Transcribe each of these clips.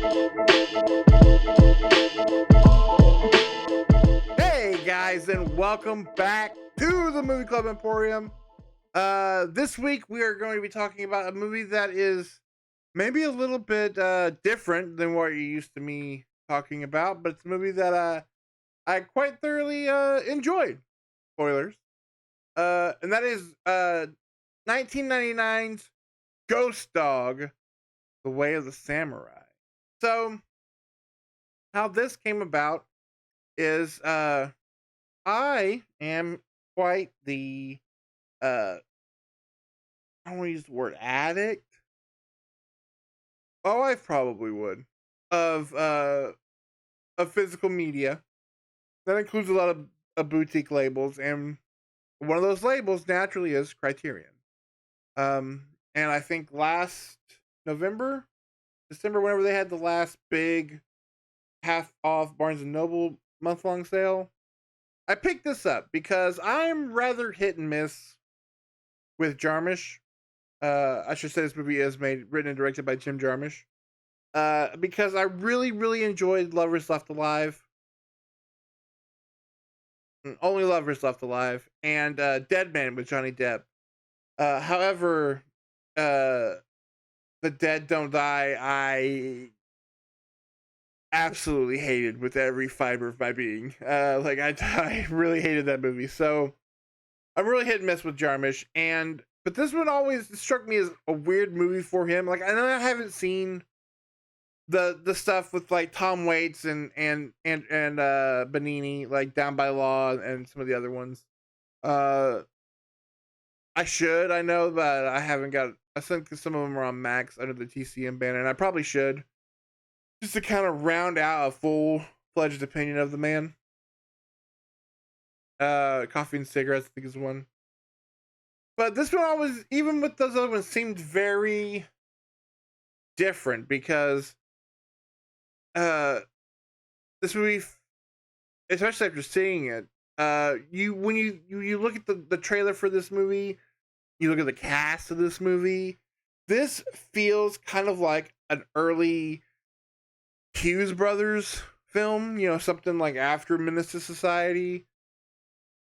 Hey guys, and welcome back to the Movie Club Emporium. This week we are going to be talking about a movie that is maybe a little bit different than what you're used to me talking about, but it's a movie that I quite thoroughly enjoyed. Spoilers. And that is 1999's Ghost Dog: The Way of the Samurai. So, how this came about is I am quite the I don't want to use the word addict. My wife probably would of physical media. That includes a lot of boutique labels, and one of those labels naturally is Criterion. And I think last November, December, whenever they had the last big half off Barnes and Noble month long sale, I picked this up because I'm rather hit and miss with Jarmusch. I should say this movie is written and directed by Jim Jarmusch. Because I really, really enjoyed Lovers Left Alive. Only Lovers Left Alive. And Dead Man with Johnny Depp. However, The Dead Don't Die, I absolutely hated with every fiber of my being. I really hated that movie. So I'm really hit and miss with Jarmusch, but this one always struck me as a weird movie for him. Like, I know I haven't seen the stuff with like Tom Waits and Benini, like Down by Law and some of the other ones. I know, but I haven't got. I think some of them are on Max under the TCM banner, and I probably should, just to kind of round out a full-fledged opinion of the man. Coffee and Cigarettes, I think, is one. But this one always, even with those other ones, seemed very different because this movie, especially after seeing it, when you look at the trailer for this movie, you look at the cast of this movie, this feels kind of like an early Hughes Brothers film, something like after Menace to Society,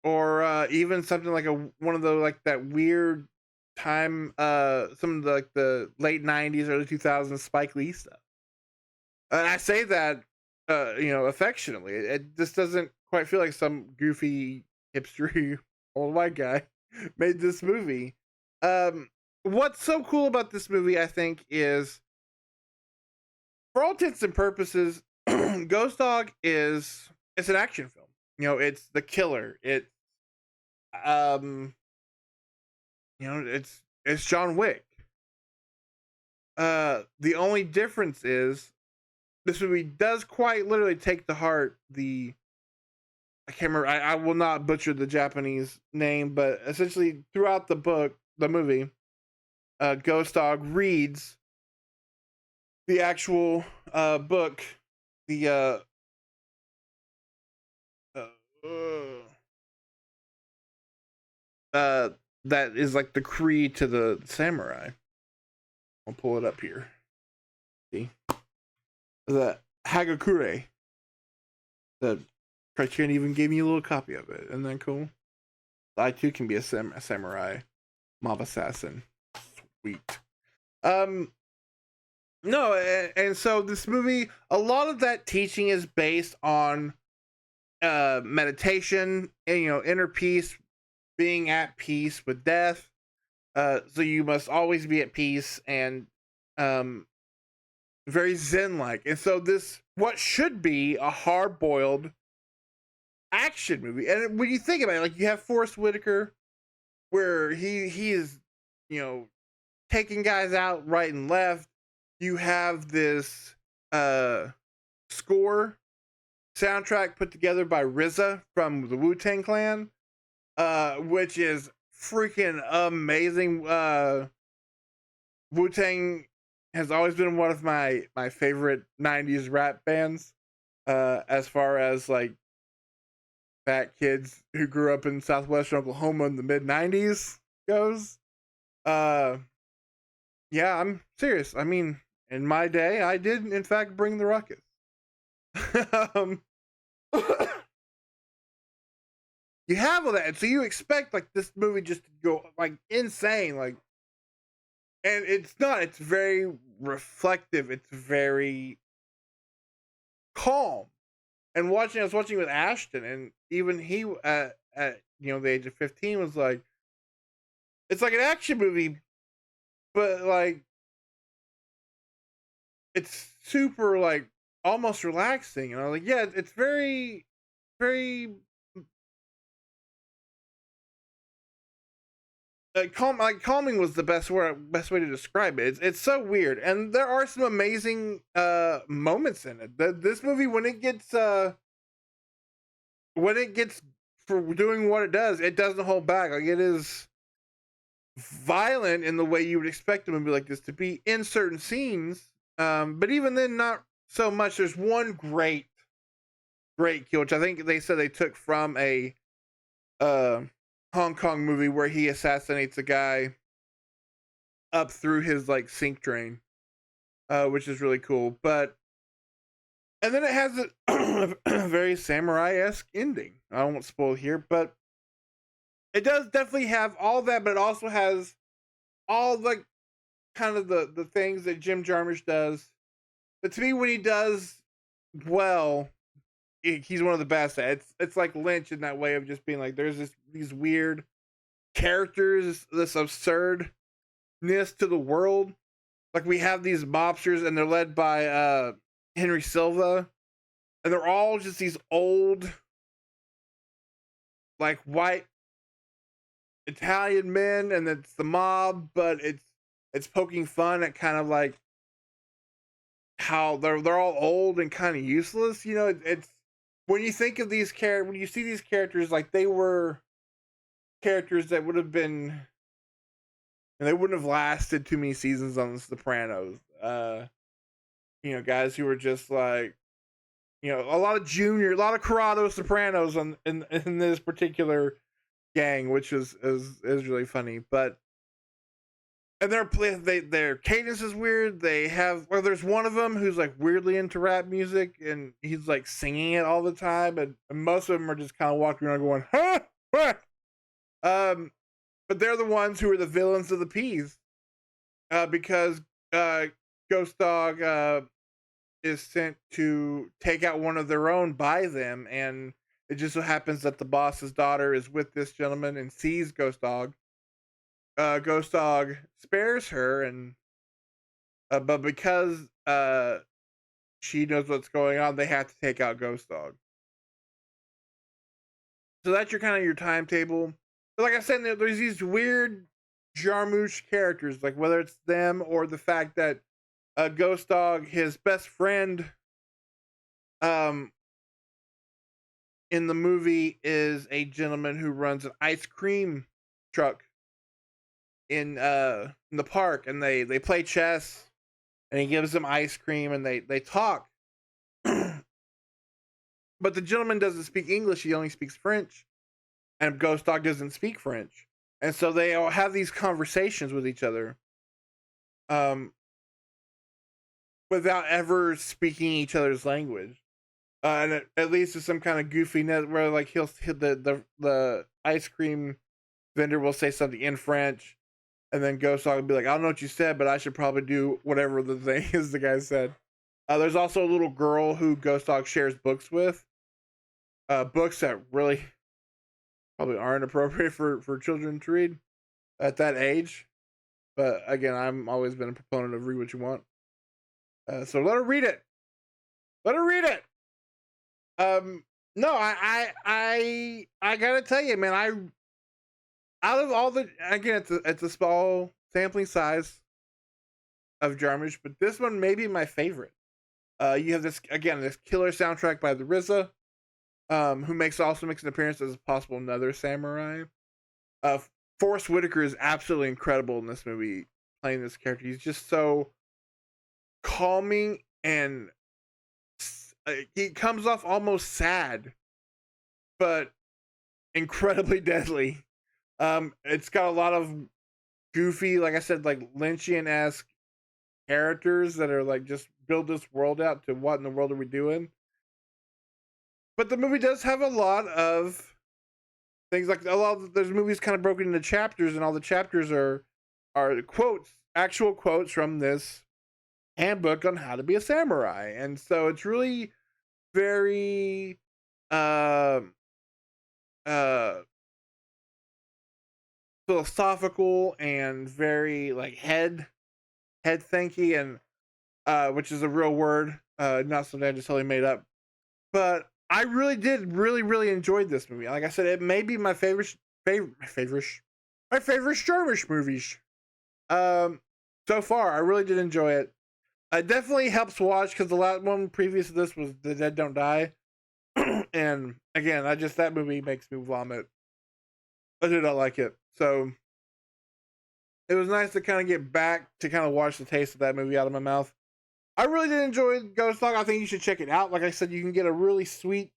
or even something like one of the like that weird time, some of the late '90s, early 2000s Spike Lee stuff. And I say that affectionately. It just doesn't quite feel like some goofy hipstery old white guy made this movie. What's so cool about this movie, I think, is for all intents and purposes, Ghost Dog it's an action film. It's The Killer. Um it's John Wick. The only difference is this movie does quite literally take to heart I can't remember, I will not butcher the Japanese name, but essentially throughout the movie, Ghost Dog reads the actual book, the that is like the creed to the samurai. I'll pull it up here. See? The Hagakure. The Criterion even gave me a little copy of it. Isn't that cool? I too can be a samurai mob assassin. Sweet. No, and so this movie, a lot of that teaching is based on meditation and inner peace, being at peace with death. So you must always be at peace and very zen-like. And so this, what should be a hard-boiled action movie, and when you think about it, like, you have Forrest Whitaker, where he is, taking guys out right and left. You have this score soundtrack put together by RZA from the Wu-Tang Clan, which is freaking amazing. Wu-Tang has always been one of my favorite 90s rap bands, as far as like fat kids who grew up in southwestern Oklahoma in the mid 90s goes. Yeah, I'm serious. I mean, in my day, I did in fact bring the ruckus. um, you have all that, and so you expect like this movie just to go like insane, like, and it's not. It's very reflective. It's very calm. And I was watching with Ashton, and even he at the age of 15 was like, it's like an action movie, but like it's super like almost relaxing. And I was like, yeah, it's very, very calming was the best way to describe it. It's so weird, and there are some amazing moments in it. This movie, when it gets for doing what it doesn't hold back. Like, it is violent in the way you would expect a movie like this to be in certain scenes. But even then, not so much. There's one great kill, which I think they said they took from a uh, Hong Kong movie where he assassinates a guy up through his like sink drain, which is really cool. But and then it has a very samurai-esque ending. I won't spoil here, but it does definitely have all that, but it also has all the kind of the things that Jim Jarmusch does. But to me, when he does well, he's one of the best. It's like Lynch in that way of just being like, there's these weird characters, this absurdness to the world. Like, we have these mobsters, and they're led by Henry Silva, and they're all just these old, like, white Italian men, and it's the mob, but it's poking fun at kind of like how they're all old and kind of useless. It's when you think of when you see these characters, like, they were characters that would have been, and they wouldn't have lasted too many seasons on The Sopranos. Guys who were just like, a lot of Corrado Sopranos in this particular gang, which is really funny. But and their cadence is weird. There's one of them who's like weirdly into rap music, and he's like singing it all the time, and most of them are just kind of walking around going, huh, what? But they're the ones who are the villains of the piece, because Ghost Dog is sent to take out one of their own by them, and it just so happens that the boss's daughter is with this gentleman and sees Ghost Dog. Ghost Dog spares her, and but because she knows what's going on, they have to take out Ghost Dog. So that's your timetable. But like I said, there's these weird Jarmusch characters, like whether it's them or the fact that Ghost Dog, his best friend, in the movie is a gentleman who runs an ice cream truck in the park, and they play chess, and he gives them ice cream, and they talk. But the gentleman doesn't speak English; he only speaks French, and Ghost Dog doesn't speak French, and so they all have these conversations with each other, without ever speaking each other's language. And at least it's some kind of goofiness where like he'll hit the ice cream vendor will say something in French, and then Ghost Dog will be like, I don't know what you said, but I should probably do whatever the thing is the guy said. There's also a little girl who Ghost Dog shares books with, books that really probably aren't appropriate for children to read at that age. But again, I'm always been a proponent of read what you want. So let her read it. Let her read it. No, I gotta tell you, man, out of all the, again, it's a small sampling size of Jarmusch, but this one may be my favorite. You have this killer soundtrack by the RZA, who also makes an appearance as a possible another samurai. Forrest Whitaker is absolutely incredible in this movie, playing this character. He's just so calming, and he comes off almost sad, but incredibly deadly. It's got a lot of goofy, like I said, like Lynchian-esque characters that are like just build this world out to what in the world are we doing. But the movie does have a lot of things like a lot of there's movies kind of broken into chapters, and all the chapters are quotes, actual quotes from this handbook on how to be a samurai, and so it's really very uh uh philosophical and very like head thinky, and which is a real word, not something I just totally made up. But I really did really enjoyed this movie. Like I said, it may be my favorite skirmish movies. So far, I really did enjoy it. It definitely helps watch because the last one previous to this was The Dead Don't Die, and again, that movie makes me vomit. I do not like it. So it was nice to kind of get back to kind of wash the taste of that movie out of my mouth. I really did enjoy Ghost Dog. I think you should check it out. Like I said, you can get a really sweet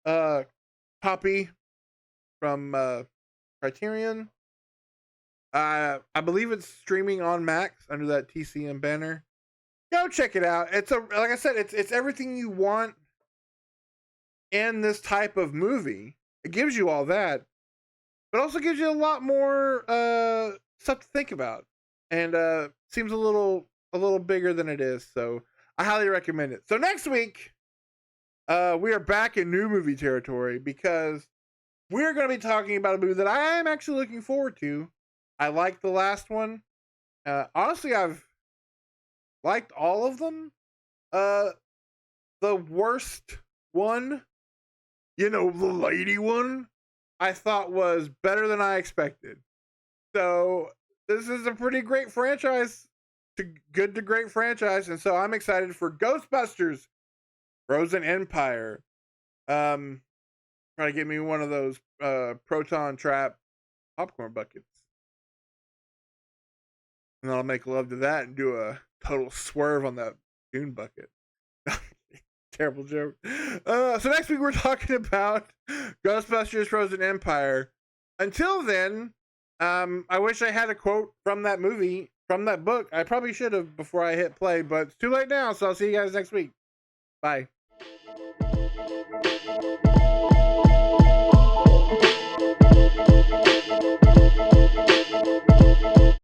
copy from Criterion. I believe it's streaming on Max under that TCM banner. Go check it out. It's like I said, it's everything you want in this type of movie. It gives you all that, but also gives you a lot more stuff to think about, and seems a little bigger than it is. So I highly recommend it. So next week, we are back in new movie territory because we're going to be talking about a movie that I am actually looking forward to. I liked the last one. Honestly, I've liked all of them. The worst one, the lady one, I thought was better than I expected. So this is a pretty great franchise, good to great franchise, and so I'm excited for Ghostbusters Frozen Empire. Try to get me one of those proton trap popcorn buckets, and then I'll make love to that and do a total swerve on that dune bucket. Terrible joke. So next week we're talking about Ghostbusters Frozen Empire. Until then, I wish I had a quote from that movie, from that book. I probably should have before I hit play, but it's too late now, so I'll see you guys next week. Bye.